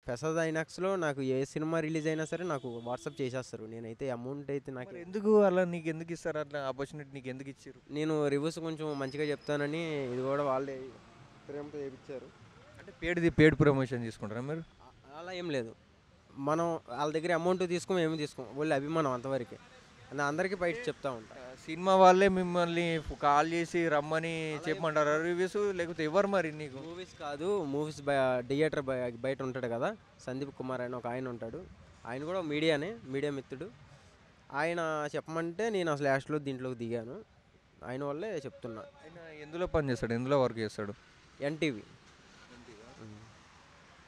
ప్రసాద్ ఐనాక్స్‌లో నాకు ఏ cinema release అయినా సరే నాకు వాట్సాప్ చేసేస్తారు. నేనైతే అమౌంట్ అయితే నాకు మరి ఎందుకు అలా నీకెందుకు ఇస్తారు అట్లా ఆపర్చునిటీ నీకెందుకు ఇచ్చిర్రు? నేను రివ్యూస్ కొంచెం మంచిగా చెప్తానని ఇది కూడా వాళ్ళే ప్రేమతో చేపిచ్చారు. అంటే పెయిడ్ ప్రమోషన్ తీసుకుంటారా మీరు? అలా ఏం లేదు. మనం ఆళ్ళ దగ్గర అమౌంట్ తీసుకోము, ఏమి తీసుకోము. ఓన్లీ అభిమానం అంతవరకే. నేను అందరికీ బయట చెప్తా ఉంటా. సినిమా వాళ్ళే మిమ్మల్ని కాల్ చేసి రమ్మని చెప్పమంటారా రివ్యూస్? లేకపోతే ఎవరు మరి నీకు? మూవీస్ కాదు, మూవీస్ థియేటర్ బయట ఉంటాడు కదా, సందీప్ కుమార్ అని ఒక ఆయన ఉంటాడు. ఆయన కూడా మీడియానే, మీడియా మిత్రుడు. ఆయన చెప్పమంటే నేను అసలు లాస్ట్‌లో దీంట్లోకి దిగాను. ఆయన వల్లే చెప్తున్నా. ఆయన ఎందులో పని చేస్తాడు? ఎందులో వర్క్ చేస్తాడు? ఎన్టీవీ.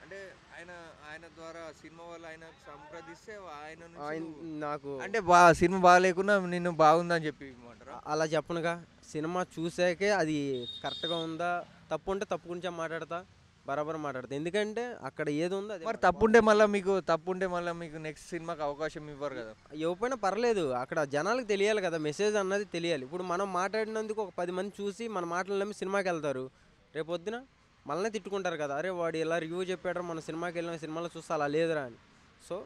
అంటే ఆయన ఆయన ద్వారా సినిమా వాళ్ళు ఆయన సంప్రదిస్తే ఆయన నుంచి ఆయన నాకు అంటే సినిమా బాగాలేకున్నా నిన్ను బాగుందని చెప్పి ఇవ్వమంటారా? అలా చెప్పనుగా. సినిమా చూసాకే అది కరెక్ట్‌గా ఉందా, తప్పు ఉంటే తప్పు గురించే మాట్లాడతా, బరాబర్ మాట్లాడతా. ఎందుకంటే అక్కడ ఏది ఉందో అదే మరి తప్పుంటే మళ్ళీ మీకు నెక్స్ట్ సినిమాకి అవకాశం ఇవ్వరు కదా? ఇవ్వకపోయినా పర్లేదు. అక్కడ జనాలకు తెలియాలి కదా, మెసేజ్ అన్నది తెలియాలి. ఇప్పుడు మనం మాట్లాడినందుకు ఒక 10 మంది చూసి మన మాటలు నమ్మి సినిమాకెళ్తారు. రేపొద్దున మనల్నే తిట్టుకుంటారు కదా, అరే వాడు ఇలా రివ్యూ చెప్పాడు, మన సినిమాకెళ్ళిన సినిమాలో చూస్తే అలా లేదురా అని. సో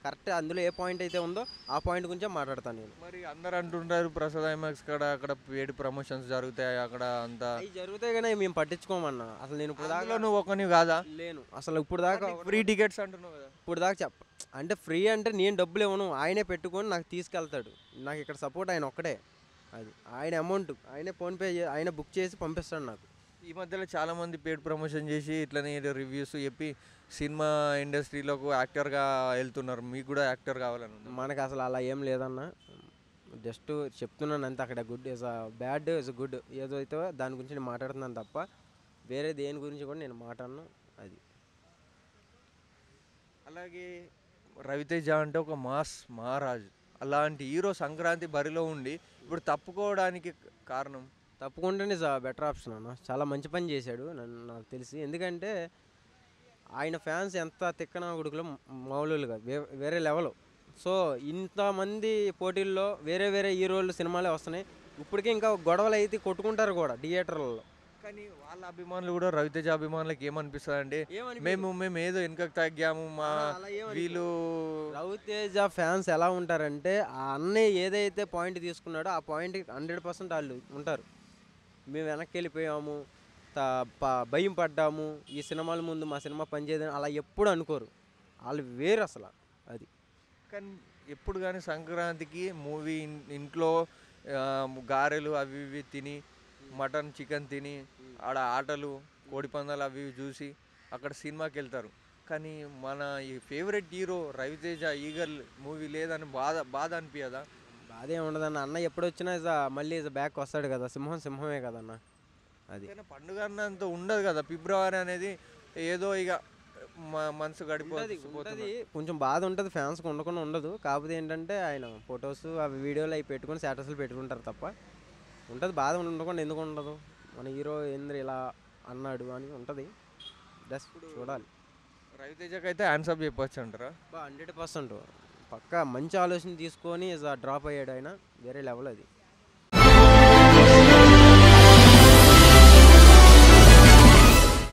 కరెక్ట్ అందులో ఏ పాయింట్ అయితే ఉందో ఆ పాయింట్ గురించే మాట్లాడతాను నేను. మరి అందరు అంటుంటారు ప్రసాద్ ఐమాక్స్ కాడ అక్కడ పెయిడ్ ప్రమోషన్స్ జరుగుతాయి అక్కడ అంతా. అవి జరుగుతాయి కానీ మేము పట్టించుకోమన్నా. అసలు నేను ఇప్పుడు దాకా అందులో నువ్వు ఒకనివి కాదా? లేను. అసలు ఇప్పుడు దాకా ఫ్రీ టికెట్స్ అంటున్నావు కదా? ఇప్పుడు దాకా అంటే ఫ్రీ అంటే నేను డబ్బులు ఇవ్వను, ఆయనే పెట్టుకొని నాకు తీసుకెళ్తాడు. నాకు ఇక్కడ సపోర్ట్ ఆయన ఒక్కడే. అది ఆయన అమౌంట్ ఆయనే ఫోన్పే ఆయన బుక్ చేసి పంపిస్తాడు నాకు. ఈ మధ్యలో చాలా మంది పెయిడ్ ప్రమోషన్ చేసి ఇట్లనే రివ్యూస్ చెప్పి సినిమా ఇండస్ట్రీలోకి యాక్టర్గా వెళ్తున్నారు. మీకు కూడా యాక్టర్ కావాలని ఉందా? మనకు అసలు అలా ఏం లేదన్న. జస్ట్ చెప్తున్నాను అంతే. అక్కడ good is bad is good ఏదో అయితే దాని గురించి నేను మాట్లాడుతున్నాను తప్ప వేరే దేని గురించి కూడా నేను మాట్లాడను. అది అలాగే రవితేజ అంటే ఒక మహారాజు. అలాంటి హీరో సంక్రాంతి బరిలో ఉండి ఇప్పుడు తప్పుకోవడానికి కారణం? తప్పకుండా ఇస్ బెటర్ ఆప్షన్ అన్న. చాలా మంచి పని చేశాడు నాకు తెలిసి. ఎందుకంటే ఆయన ఫ్యాన్స్ ఎంత తిక్కన కొడుకులో మామూలుగా కాదు, వేరే లెవెల్. సో ఇంతమంది పోటీల్లో వేరే వేరే హీరోలు సినిమాలే వస్తున్నాయి. ఇప్పటికే ఇంకా గొడవలు అయితే కొట్టుకుంటారు కూడా థియేటర్లలో. కానీ వాళ్ళ అభిమానులు కూడా రవితేజ అభిమానులకు ఏమనిపిస్తుంది అంటే మేము ఏదో వెనుకకు తగ్గాము మా వీళ్ళు. రవితేజ ఫ్యాన్స్ ఎలా ఉంటారంటే ఆ అన్నయ్య ఏదైతే పాయింట్ తీసుకున్నాడో ఆ పాయింట్కి 100% వాళ్ళు ఉంటారు. మేము వెనక్కి వెళ్ళిపోయాము, భయం పడ్డాము, ఈ సినిమాల ముందు మా సినిమా పనిచేయదని అలా ఎప్పుడు అనుకోరు. వాళ్ళు వేరు అసలు. అది కానీ ఎప్పుడు కానీ సంక్రాంతికి మూవీ ఇంట్లో గారెలు అవి ఇవి తిని మటన్ చికెన్ తిని ఆడ ఆటలు కోడిపందాలు అవి ఇవి చూసి అక్కడ సినిమాకి వెళ్తారు. కానీ మన ఈ favourite hero Raviteja Eagle movie లేదని బాధ అనిపించదా? బాధే ఉండదన్న. అన్న ఎప్పుడు వచ్చినా మళ్ళీ బ్యాక్ వస్తాడు కదా. సింహమే కదన్న. అది పండుగ అన్నంత ఉండదు కదా. ఫిబ్రవరి అనేది ఏదో ఇక మనసు గడిపోతుంది. కొంచెం బాధ ఉంటుంది, ఫ్యాన్స్కి ఉండకుండా ఉండదు. కాకపోతే ఏంటంటే ఆయన ఫొటోస్ అవి వీడియోలు అవి పెట్టుకొని స్టేటస్లు పెట్టుకుంటారు తప్ప ఉంటుంది. బాధ ఉండకుండా ఎందుకు ఉండదు? మన హీరో ఏంద్ర ఇలా అన్నాడు అని ఉంటుంది. జస్ట్ చూడాలి. రవితేజకి అయితే ఆన్సర్ చెప్పొచ్చు అంటారా? 100% పక్కా మంచి ఆలోచన తీసుకొని డ్రాప్ అయ్యాడు ఆయన. వేరే లెవెల్ అది.